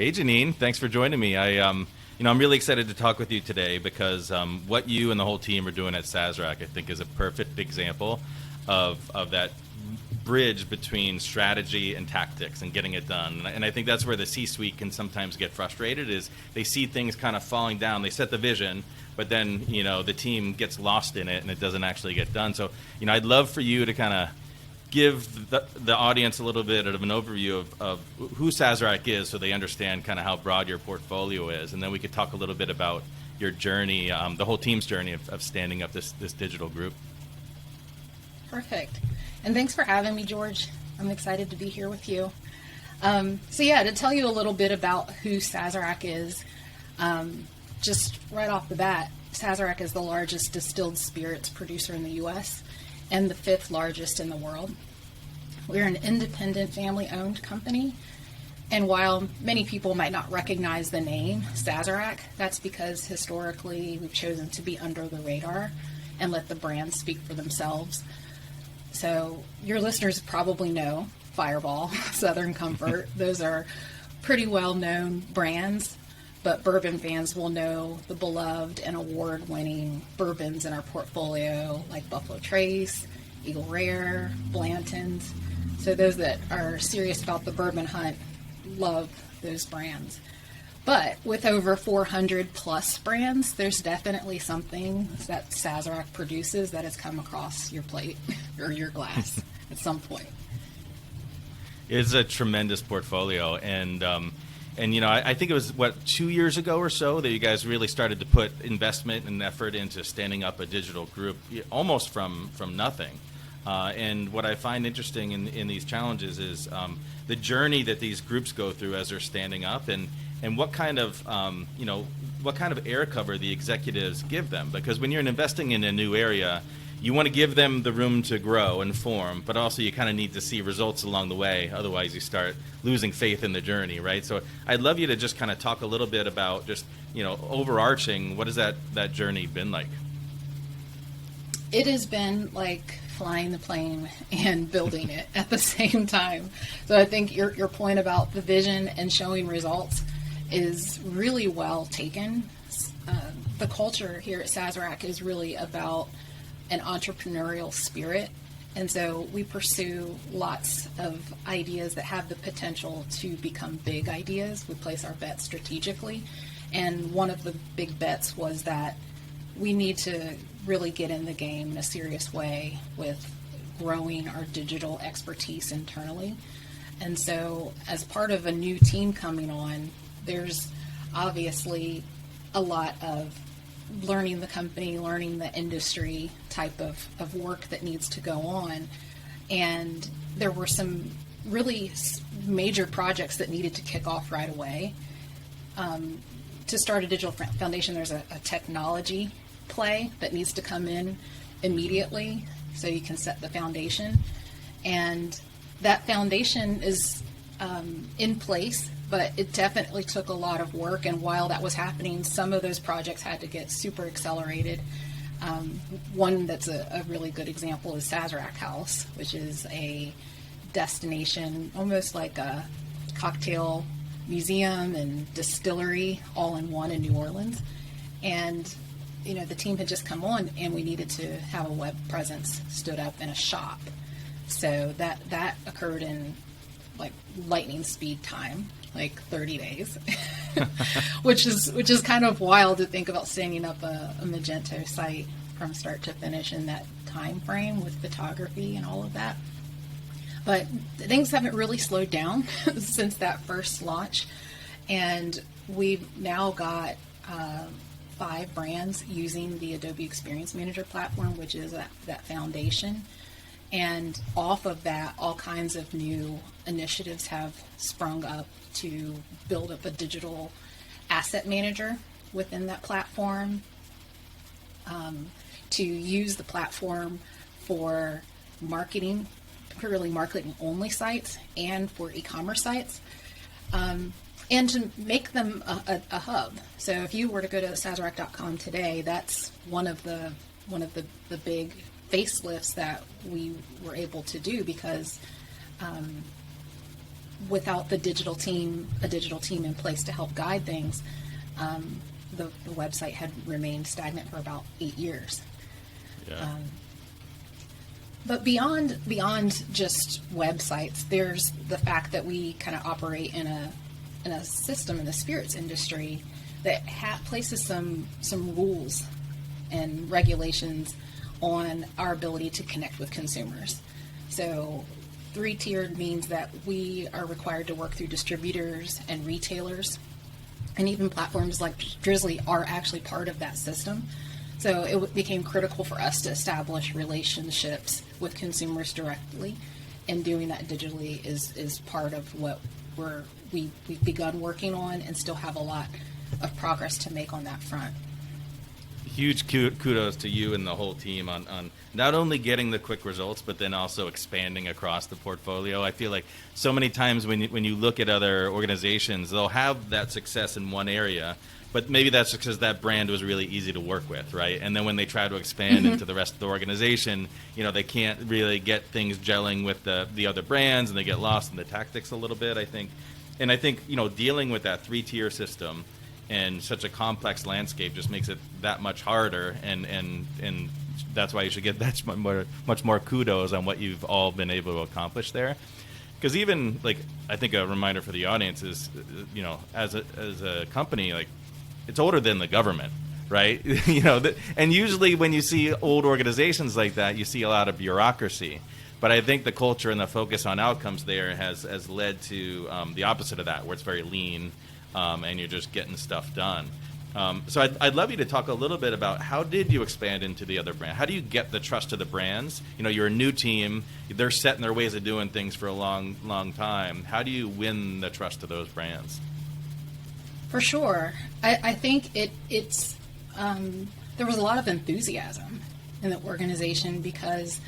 Hey, Jeanine. Thanks for joining me. I'm really excited to talk with you today because what you and the whole team are doing at Sazerac, I think, is a perfect example of that bridge between strategy and tactics and getting it done. And I think that's where the C-suite can sometimes get frustrated, is they see things kind of falling down. They set the vision, but then, the team gets lost in it and it doesn't actually get done. So, I'd love for you to kind of give the audience a little bit of an overview of who Sazerac is, so they understand kind of how broad your portfolio is. And then we could talk a little bit about your journey, the whole team's journey of standing up this digital group. Perfect. And thanks for having me, George. I'm excited to be here with you. To tell you a little bit about who Sazerac is, just right off the bat, Sazerac is the largest distilled spirits producer in the U.S. and the 5th largest in the world. We're an independent, family-owned company, and while many people might not recognize the name Sazerac, that's because historically we've chosen to be under the radar and let the brands speak for themselves. So your listeners probably know Fireball, Southern Comfort. Those are pretty well-known brands, but bourbon fans will know the beloved and award-winning bourbons in our portfolio, like Buffalo Trace, Eagle Rare, Blanton's. So those that are serious about the bourbon hunt love those brands. But with over 400 plus brands, there's definitely something that Sazerac produces that has come across your plate or your glass at some point. It's a tremendous portfolio, and I think it was 2 years ago or so that you guys really started to put investment and effort into standing up a digital group, almost from nothing. And what I find interesting in these challenges is the journey that these groups go through as they're standing up, and what kind of air cover the executives give them. Because when you're investing in a new area, you want to give them the room to grow and form, but also you kind of need to see results along the way. Otherwise, you start losing faith in the journey, right? So I'd love you to just kind of talk a little bit about just, overarching, what has that journey been like? It has been like flying the plane and building it at the same time. So I think your point about the vision and showing results is really well taken. The culture here at Sazerac is really about an entrepreneurial spirit, and so we pursue lots of ideas that have the potential to become big ideas. We place our bets strategically, and one of the big bets was that we need to really get in the game in a serious way with growing our digital expertise internally. And so as part of a new team coming on, there's obviously a lot of learning the company, learning the industry type of work that needs to go on. And there were some really major projects that needed to kick off right away. To start a digital foundation, there's a technology play that needs to come in immediately so you can set the foundation. And that foundation is in place, but it definitely took a lot of work, and while that was happening, some of those projects had to get super accelerated. One that's a really good example is Sazerac House, which is a destination, almost like a cocktail museum and distillery all in one in New Orleans. And the team had just come on, and we needed to have a web presence stood up in a shop. So that occurred in like lightning speed time, like 30 days, which is kind of wild to think about standing up a Magento site from start to finish in that time frame with photography and all of that. But things haven't really slowed down since that first launch, and we've now got 5 brands using the Adobe Experience Manager platform, which is that foundation. And off of that, all kinds of new initiatives have sprung up to build up a digital asset manager within that platform, to use the platform for marketing, purely marketing only sites, and for e-commerce sites, and to make them a hub. So if you were to go to Sazerac.com today, that's one of the big facelifts that we were able to do, because without a digital team in place to help guide things, the website had remained stagnant for about 8 years. Yeah. But beyond just websites, there's the fact that we kind of operate in a system in the spirits industry that places some rules and regulations on our ability to connect with consumers. So 3-tiered means that we are required to work through distributors and retailers, and even platforms like Drizzly are actually part of that system. So it became critical for us to establish relationships with consumers directly, and doing that digitally is part of what we've begun working on, and still have a lot of progress to make on that front. Huge kudos to you and the whole team on not only getting the quick results, but then also expanding across the portfolio. I feel like so many times when you look at other organizations, they'll have that success in one area, but maybe that's because that brand was really easy to work with, right? And then when they try to expand into the rest of the organization, they can't really get things gelling with the other brands, and they get lost in the tactics a little bit, I think. And I think, dealing with that 3-tier system and such a complex landscape just makes it that much harder, and that's why you should get much more kudos on what you've all been able to accomplish there. Because even, I think a reminder for the audience is, as a company, it's older than the government, right? And usually when you see old organizations like that, you see a lot of bureaucracy. But I think the culture and the focus on outcomes there has led to the opposite of that, where it's very lean, and you're just getting stuff done. So I'd love you to talk a little bit about how did you expand into the other brand? How do you get the trust of the brands? You're a new team. They're set in their ways of doing things for a long, long time. How do you win the trust of those brands? For sure. I think it's there was a lot of enthusiasm in the organization, because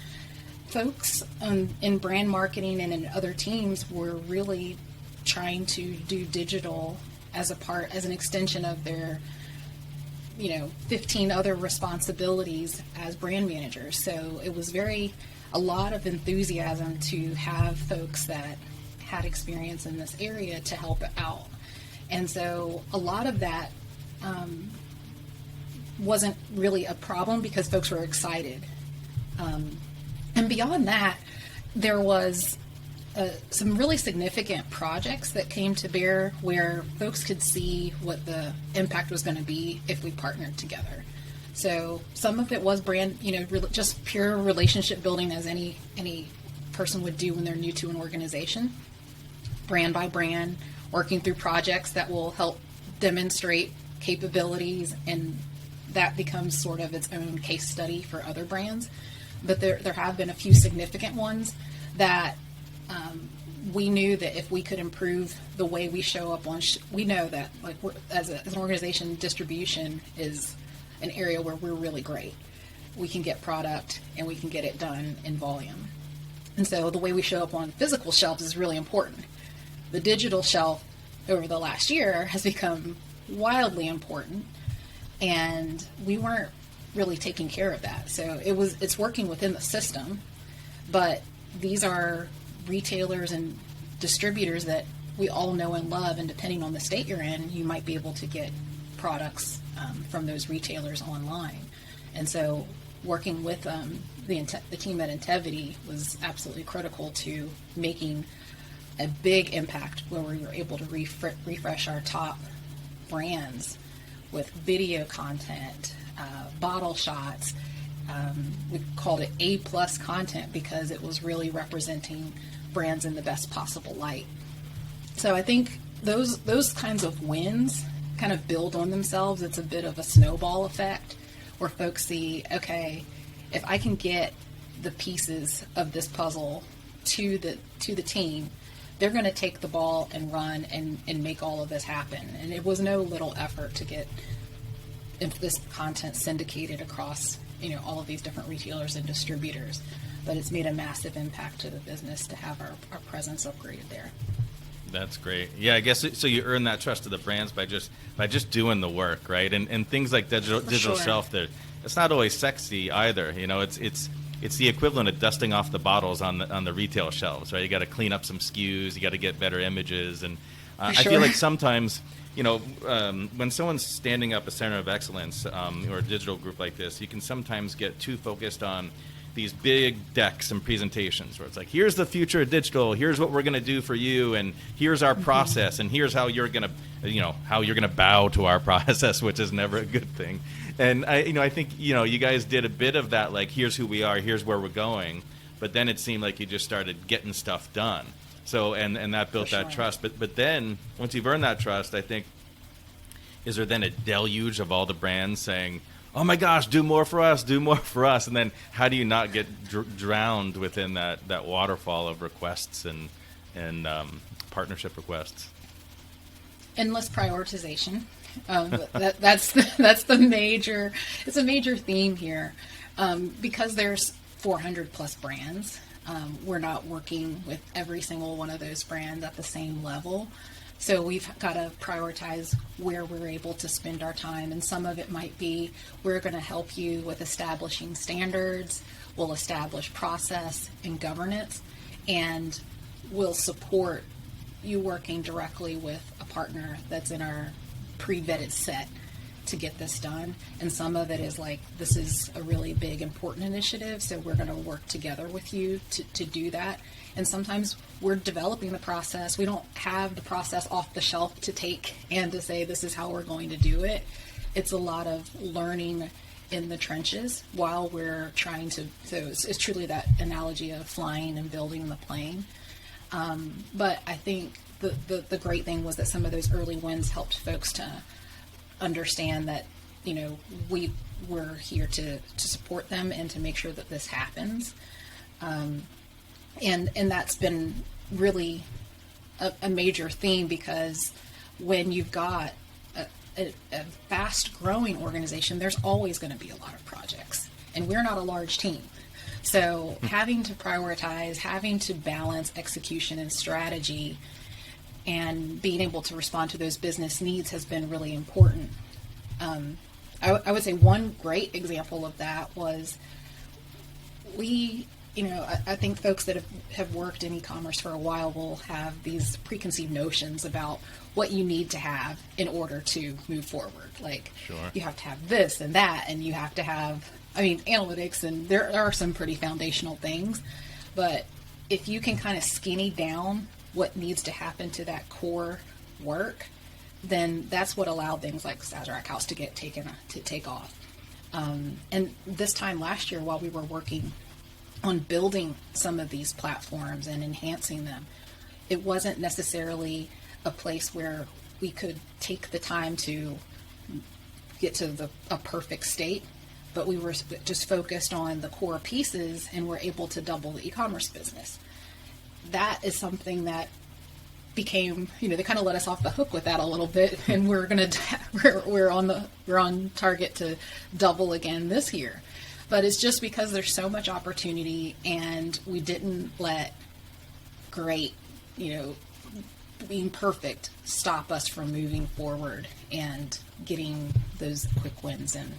folks in brand marketing and in other teams were really trying to do digital as an extension of their 15 other responsibilities as brand managers. So it was a lot of enthusiasm to have folks that had experience in this area to help out. And so a lot of that wasn't really a problem, because folks were excited. And beyond that, there was some really significant projects that came to bear, where folks could see what the impact was going to be if we partnered together. So some of it was brand, just pure relationship building, as any person would do when they're new to an organization, brand by brand, working through projects that will help demonstrate capabilities, and that becomes sort of its own case study for other brands. But there have been a few significant ones that we knew that if we could improve the way we show up on, we know that as an organization, distribution is an area where we're really great. We can get product, and we can get it done in volume. And so the way we show up on physical shelves is really important. The digital shelf over the last year has become wildly important, and we weren't really taking care of that. So it's working within the system, but these are retailers and distributors that we all know and love, and depending on the state you're in, you might be able to get products from those retailers online. And so working with the team at Intevity was absolutely critical to making a big impact, where we were able to refresh our top brands with video content, bottle shots. We called it A+ content, because it was really representing brands in the best possible light. So I think those kinds of wins kind of build on themselves. It's a bit of a snowball effect, where folks see, okay, if I can get the pieces of this puzzle to the team, they're going to take the ball and run and make all of this happen. And it was no little effort to get this content syndicated across all of these different retailers and distributors, but it's made a massive impact to the business to have our presence upgraded there. That's great. Yeah, I guess so. You earn that trust of the brands by just doing the work, right? And things like digital Sure. shelf, it's not always sexy either. It's it's the equivalent of dusting off the bottles on the retail shelves, right? You got to clean up some SKUs, you got to get better images, and I feel like sometimes, when someone's standing up a center of excellence or a digital group like this, you can sometimes get too focused on these big decks and presentations where it's like, here's the future of digital, here's what we're going to do for you, and here's our process, and here's how you're going to bow to our process, which is never a good thing. And I think you guys did a bit of that, like, here's who we are, here's where we're going, but then it seemed like you just started getting stuff done. So and that built that trust. But then once you've earned that trust, I think, is there then a deluge of all the brands saying, oh my gosh, do more for us, do more for us, and then how do you not get drowned within that waterfall of requests and partnership requests? Endless prioritization. That's the major. It's a major theme here, because there's 400 plus brands. We're not working with every single one of those brands at the same level. So we've got to prioritize where we're able to spend our time. And some of it might be, we're going to help you with establishing standards, we'll establish process and governance, and we'll support you working directly with a partner that's in our pre-vetted set to get this done. And some of it is like, this is a really big, important initiative, so we're going to work together with you to do that. And sometimes we're developing the process. We don't have the process off the shelf to take and to say, this is how we're going to do it. It's a lot of learning in the trenches while we're trying to, so it's truly that analogy of flying and building the plane. But I think the great thing was that some of those early wins helped folks to understand that, we're here to support them and to make sure that this happens. And that's been really a major theme, because when you've got a fast growing organization, there's always going to be a lot of projects, and we're not a large team. So having to prioritize, having to balance execution and strategy, and being able to respond to those business needs has been really important. I would say one great example of that was I think folks that have worked in e-commerce for a while will have these preconceived notions about what you need to have in order to move forward. Like, you have to have this and that, and you have to have, analytics, and there are some pretty foundational things. But if you can kind of skinny down what needs to happen to that core work, then that's what allowed things like Sazerac House to take off. And this time last year, while we were working on building some of these platforms and enhancing them, it wasn't necessarily a place where we could take the time to get to a perfect state, but we were just focused on the core pieces and were able to double the e-commerce business. That is something that became, they kind of let us off the hook with that a little bit, and we're on target to double again this year. But it's just because there's so much opportunity, and we didn't let being perfect stop us from moving forward and getting those quick wins in.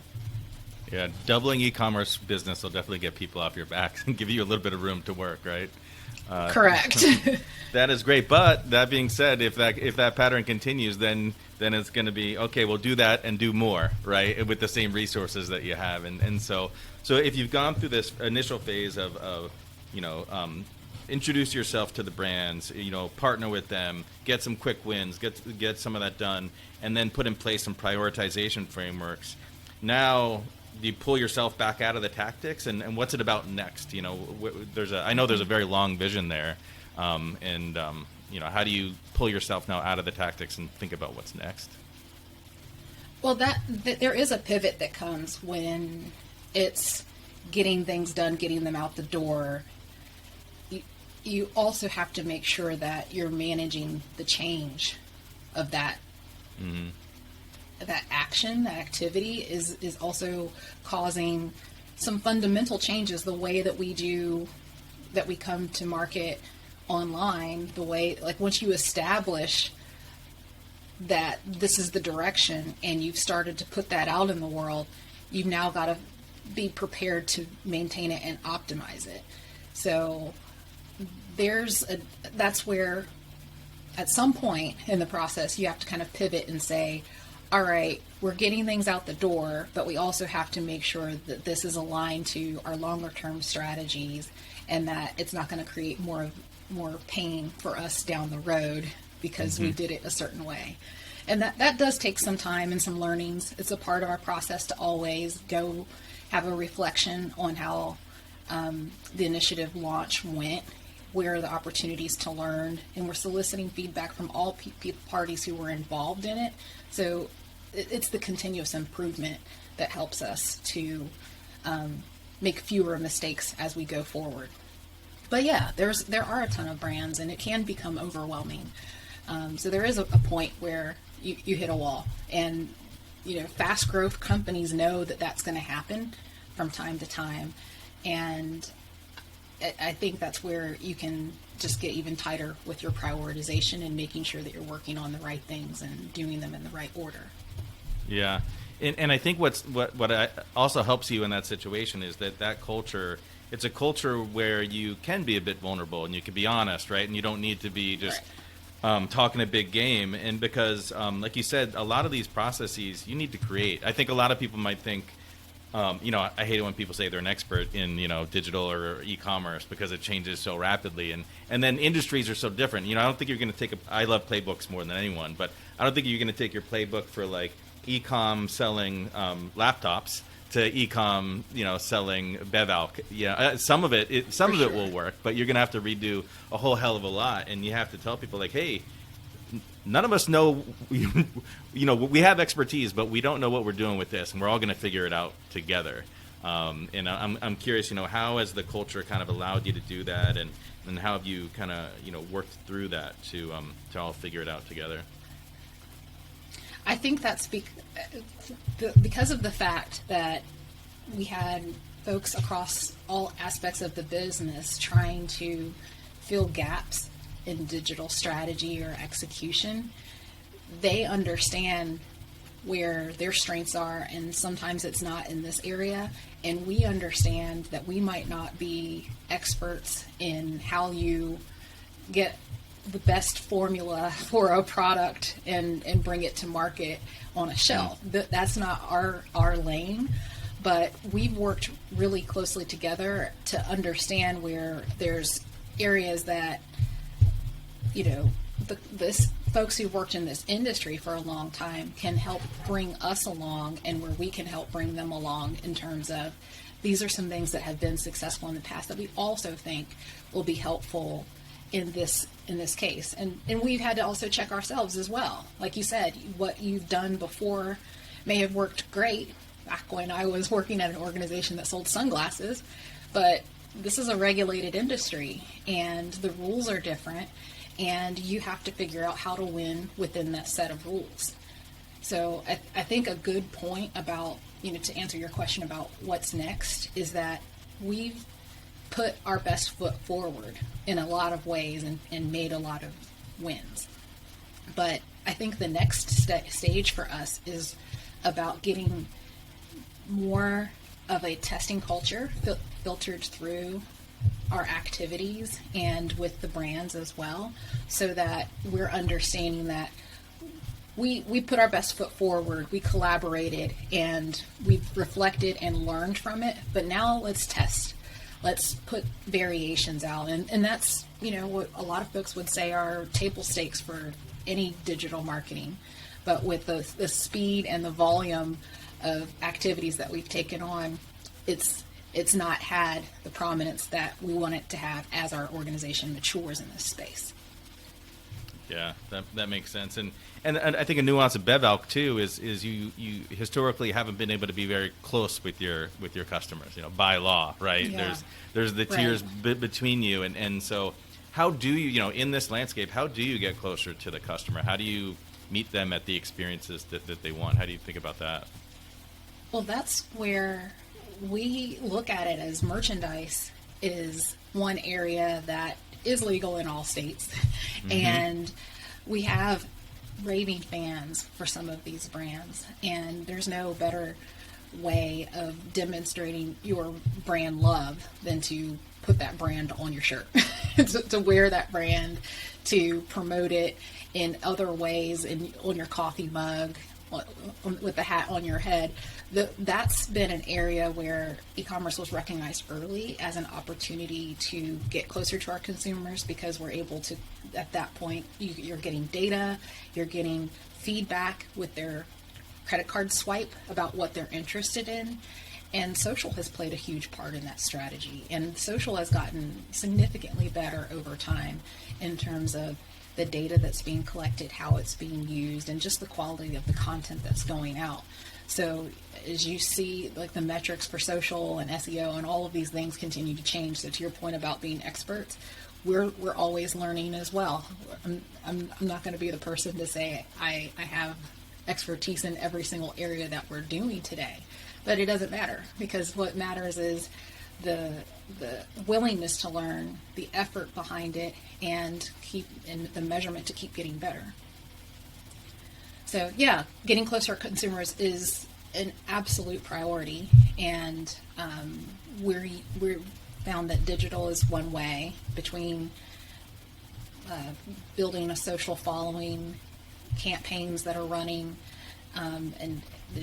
Yeah, doubling e-commerce business will definitely get people off your backs and give you a little bit of room to work, right? Correct. That is great. But that being said, if that pattern continues, then it's going to be, okay, we'll do that and do more, right? With the same resources that you have. And so if you've gone through this initial phase of introduce yourself to the brands, partner with them, get some quick wins, get some of that done, and then put in place some prioritization frameworks. Now, do you pull yourself back out of the tactics, and what's it about next? I know there's a very long vision there, how do you pull yourself now out of the tactics and think about what's next? Well, there is a pivot that comes when it's getting things done, getting them out the door. You also have to make sure that you're managing the change of that. Mm-hmm. That action, that activity is also causing some fundamental changes. The way that we come to market online, the way, like, once you establish that this is the direction and you've started to put that out in the world, you've now got to be prepared to maintain it and optimize it. So that's where at some point in the process you have to kind of pivot and say, all right, we're getting things out the door, but we also have to make sure that this is aligned to our longer term strategies and that it's not going to create more pain for us down the road because we did it a certain way. And that does take some time and some learnings. It's a part of our process to always go have a reflection on how the initiative launch went, where are the opportunities to learn, and we're soliciting feedback from all parties who were involved in it. So it's the continuous improvement that helps us to make fewer mistakes as we go forward. But yeah, there are a ton of brands, and it can become overwhelming. So there is a point where you hit a wall, and fast growth companies know that that's going to happen from time to time, and I think that's where you can just get even tighter with your prioritization and making sure that you're working on the right things and doing them in the right order. Yeah, and I think what also helps you in that situation is that culture. It's a culture where you can be a bit vulnerable and you can be honest, right? And you don't need to be just talking a big game. And because, like you said, a lot of these processes you need to create. I think a lot of people might think, I hate it when people say they're an expert in, digital or e-commerce because it changes so rapidly. And then industries are so different. I don't think you're going to I love playbooks more than anyone, but I don't think you're going to take your playbook for like e-com selling laptops to e-com, selling bev-alc. Some of it will work, but you're going to have to redo a whole hell of a lot, and you have to tell people like, hey, none of us know, we have expertise, but we don't know what we're doing with this, and we're all going to figure it out together. And I'm curious, how has the culture kind of allowed you to do that, and how have you kind of, worked through that to all figure it out together? I think that's because of the fact that we had folks across all aspects of the business trying to fill gaps in digital strategy or execution. They understand where their strengths are, and sometimes it's not in this area. And we understand that we might not be experts in how you get the best formula for a product and bring it to market on a shelf. That's not our lane, but we've worked really closely together to understand where there's areas that, this folks who've worked in this industry for a long time can help bring us along, and where we can help bring them along in terms of these are some things that have been successful in the past that we also think will be helpful in this case. And we've had to also check ourselves as well. Like you said, what you've done before may have worked great back when I was working at an organization that sold sunglasses, but this is a regulated industry and the rules are different, and you have to figure out how to win within that set of rules. So I think a good point about, to answer your question about what's next, is that we've put our best foot forward in a lot of ways and made a lot of wins. But I think the next stage for us is about getting more of a testing culture filtered through our activities and with the brands as well, so that we're understanding that we put our best foot forward, we collaborated, and we've reflected and learned from it, but now let's test. Let's put variations out. And that's, what a lot of folks would say are table stakes for any digital marketing. But with the speed and the volume of activities that we've taken on, it's not had the prominence that we want it to have as our organization matures in this space. Yeah, that makes sense. And I think a nuance of bev-alc too is you historically haven't been able to be very close with your customers, by law, right? Yeah. There's the tiers between you, and so how do you, in this landscape, how do you get closer to the customer? How do you meet them at the experiences that they want? How do you think about that? Well, that's where we look at it as merchandise is one area that is legal in all states. Mm-hmm. And we have raving fans for some of these brands, and there's no better way of demonstrating your brand love than to put that brand on your shirt, to wear that brand, to promote it in other ways, on your coffee mug, with the hat on your head. That's been an area where e-commerce was recognized early as an opportunity to get closer to our consumers, because we're able to, at that point, you're getting data, you're getting feedback with their credit card swipe about what they're interested in. And social has played a huge part in that strategy. And social has gotten significantly better over time in terms of the data that's being collected, how it's being used, and just the quality of the content that's going out. So as you see, like, the metrics for social and SEO and all of these things continue to change. So to your point about being experts, we're always learning as well. I'm not going to be the person to say I have expertise in every single area that we're doing today, but it doesn't matter, because what matters is the willingness to learn, the effort behind it, and the measurement to keep getting better. So yeah, getting closer to consumers is an absolute priority, and we're found that digital is one way, between building a social following, campaigns that are running, and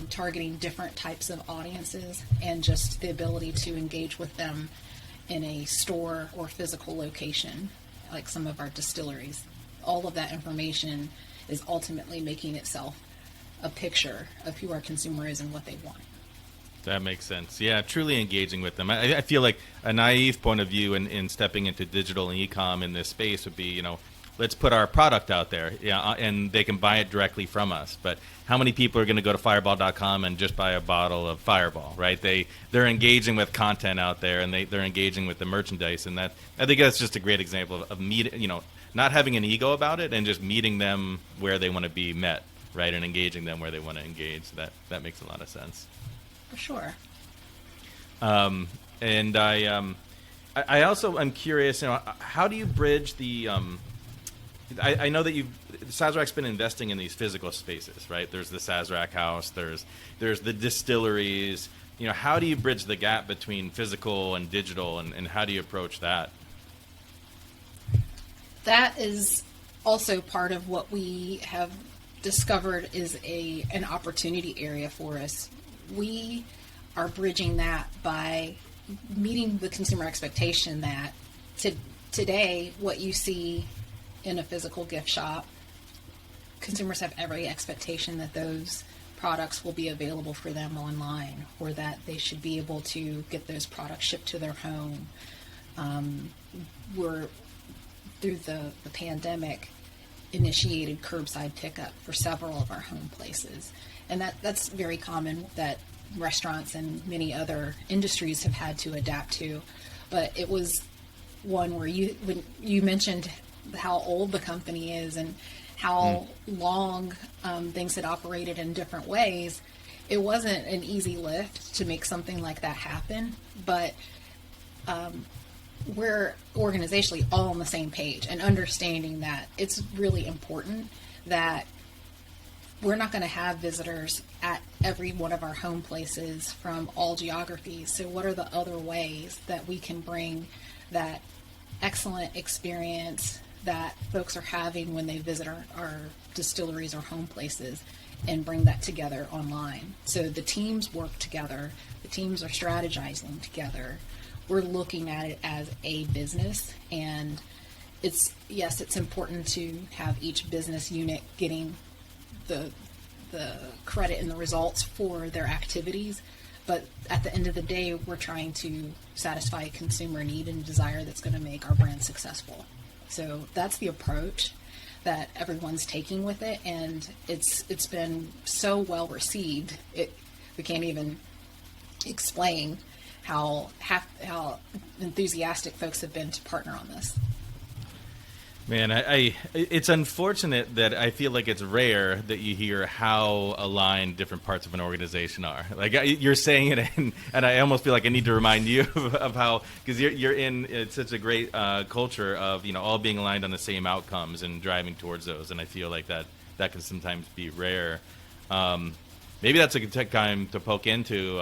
targeting different types of audiences, and just the ability to engage with them in a store or physical location, like some of our distilleries. All of that information is ultimately making itself a picture of who our consumer is and what they want. That makes sense. Yeah, truly engaging with them. I feel like a naive point of view in stepping into digital and e-com in this space would be, let's put our product out there, and they can buy it directly from us. But how many people are going to go to fireball.com and just buy a bottle of Fireball, right? They're engaging with content out there, and they're engaging with the merchandise, and I think that's just a great example of meeting, not having an ego about it, and just meeting them where they want to be met, right, and engaging them where they want to engage. That makes a lot of sense. For sure. And I also am curious, how do you bridge the I know that Sazerac's been investing in these physical spaces, right? There's the Sazerac house, there's the distilleries. How do you bridge the gap between physical and digital, and how do you approach that? That is also part of what we have discovered is an opportunity area for us. We are bridging that by meeting the consumer expectation that today, what you see in a physical gift shop, consumers have every expectation that those products will be available for them online, or that they should be able to get those products shipped to their home. We're, through the pandemic, initiated curbside pickup for several of our home places. And that's very common, that restaurants and many other industries have had to adapt to. But it was one where when you mentioned how old the company is and how long things had operated in different ways, it wasn't an easy lift to make something like that happen. But we're organizationally all on the same page, and understanding that it's really important that we're not going to have visitors at every one of our home places from all geographies. So what are the other ways that we can bring that excellent experience that folks are having when they visit our distilleries or home places, and bring that together online? So the teams work together, the teams are strategizing together. We're looking at it as a business, and it's important to have each business unit getting the credit and the results for their activities, but at the end of the day, we're trying to satisfy a consumer need and desire that's going to make our brand successful. So that's the approach that everyone's taking with it, and it's been so well received. We can't even explain how enthusiastic folks have been to partner on this. Man, it's unfortunate that I feel like it's rare that you hear how aligned different parts of an organization are. Like, you're saying it, and I almost feel like I need to remind you of how, because you're in such a great culture of all being aligned on the same outcomes and driving towards those. And I feel like that can sometimes be rare. maybe that's a good time to poke into.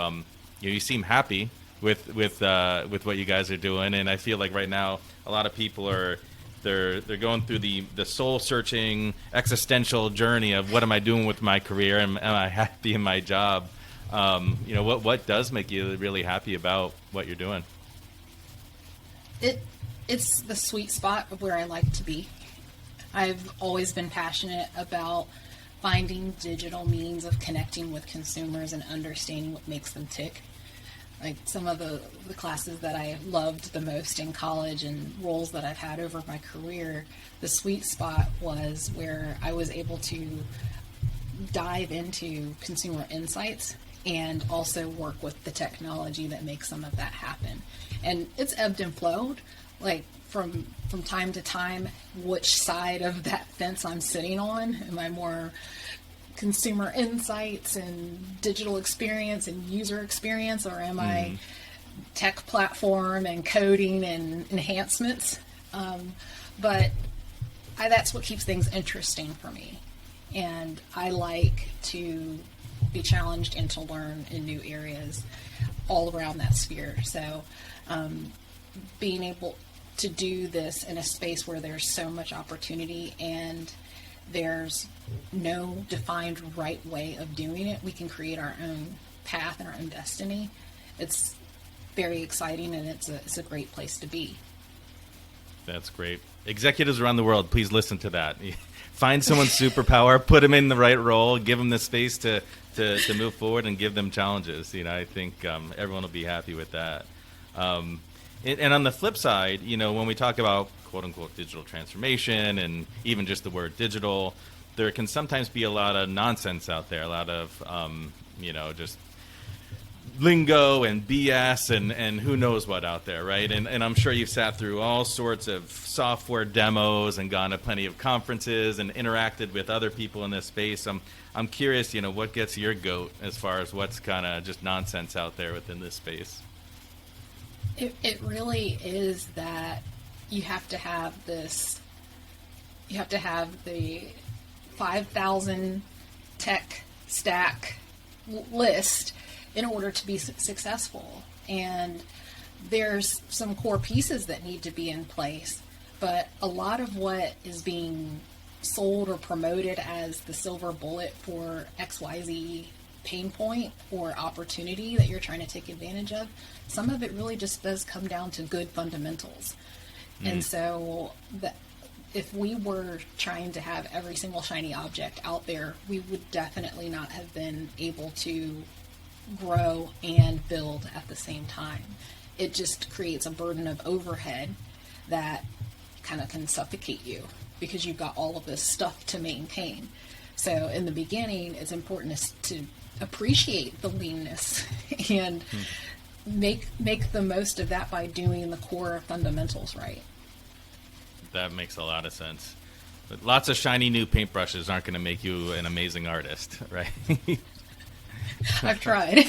You seem happy with what you guys are doing, and I feel like right now a lot of people are they're going through the soul searching existential journey of what am I doing with my career, and am I happy in my job? What does make you really happy about what you're doing? It's the sweet spot of where I like to be. I've always been passionate about finding digital means of connecting with consumers and understanding what makes them tick. Like some of the classes that I loved the most in college and roles that I've had over my career, the sweet spot was where I was able to dive into consumer insights and also work with the technology that makes some of that happen. And it's ebbed and flowed, like from time to time, which side of that fence I'm sitting on. Am I more consumer insights and digital experience and user experience, or am I tech platform and coding and enhancements? But that's what keeps things interesting for me. And I like to be challenged and to learn in new areas all around that sphere. So being able to do this in a space where there's so much opportunity and there's no defined right way of doing it, we can create our own path and our own destiny. It's very exciting, and it's a great place to be. That's great. Executives around the world, please listen to that. Find someone's superpower, put them in the right role, give them the space to move forward, and give them challenges. I think everyone will be happy with that. And on the flip side, when we talk about quote unquote digital transformation and even just the word digital, there can sometimes be a lot of nonsense out there, a lot of just lingo and BS and who knows what out there, right? And I'm sure you've sat through all sorts of software demos and gone to plenty of conferences and interacted with other people in this space. I'm curious, what gets your goat as far as what's kind of just nonsense out there within this space? It really is that you have to have the 5,000 tech stack list in order to be successful. And there's some core pieces that need to be in place, but a lot of what is being sold or promoted as the silver bullet for XYZ pain point or opportunity that you're trying to take advantage of, some of it really just does come down to good fundamentals. And so if we were trying to have every single shiny object out there, we would definitely not have been able to grow and build at the same time. It just creates a burden of overhead that kind of can suffocate you because you've got all of this stuff to maintain. So in the beginning, it's important to appreciate the leanness and make the most of that by doing the core fundamentals right. That makes a lot of sense. But lots of shiny new paintbrushes aren't going to make you an amazing artist, right? I've tried.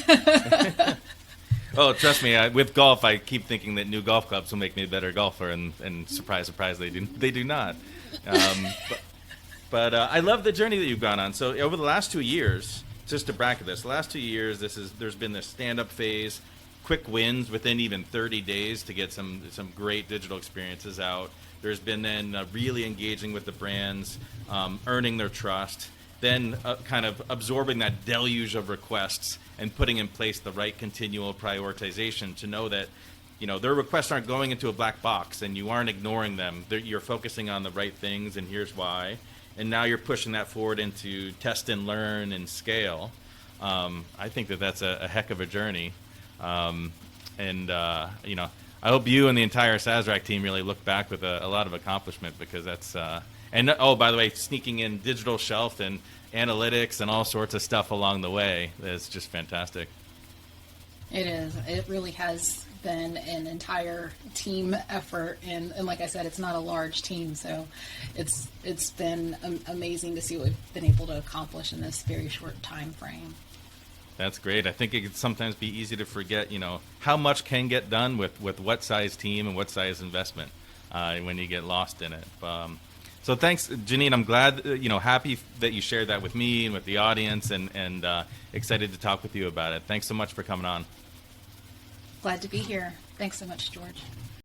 Oh, trust me, with golf, I keep thinking that new golf clubs will make me a better golfer, and surprise, surprise, they do not. But I love the journey that you've gone on. So over the last 2 years, just to bracket this, the last 2 years, there's been this stand-up phase, quick wins within even 30 days to get some great digital experiences out. There's been then really engaging with the brands, earning their trust, then kind of absorbing that deluge of requests and putting in place the right continual prioritization to know that their requests aren't going into a black box and you aren't ignoring them. You're focusing on the right things, and here's why. And now you're pushing that forward into test and learn and scale. I think that's a heck of a journey. I hope you and the entire Sazerac team really look back with a lot of accomplishment, because that's and oh, by the way, sneaking in digital shelf and analytics and all sorts of stuff along the way. That's just fantastic. It is. It really has been an entire team effort, and like I said, it's not a large team, so it's been amazing to see what we've been able to accomplish in this very short time frame. That's great. I think it can sometimes be easy to forget, how much can get done with what size team and what size investment when you get lost in it. So thanks, Jeanine. I'm glad, happy that you shared that with me and with the audience, and excited to talk with you about it. Thanks so much for coming on. Glad to be here. Thanks so much, George.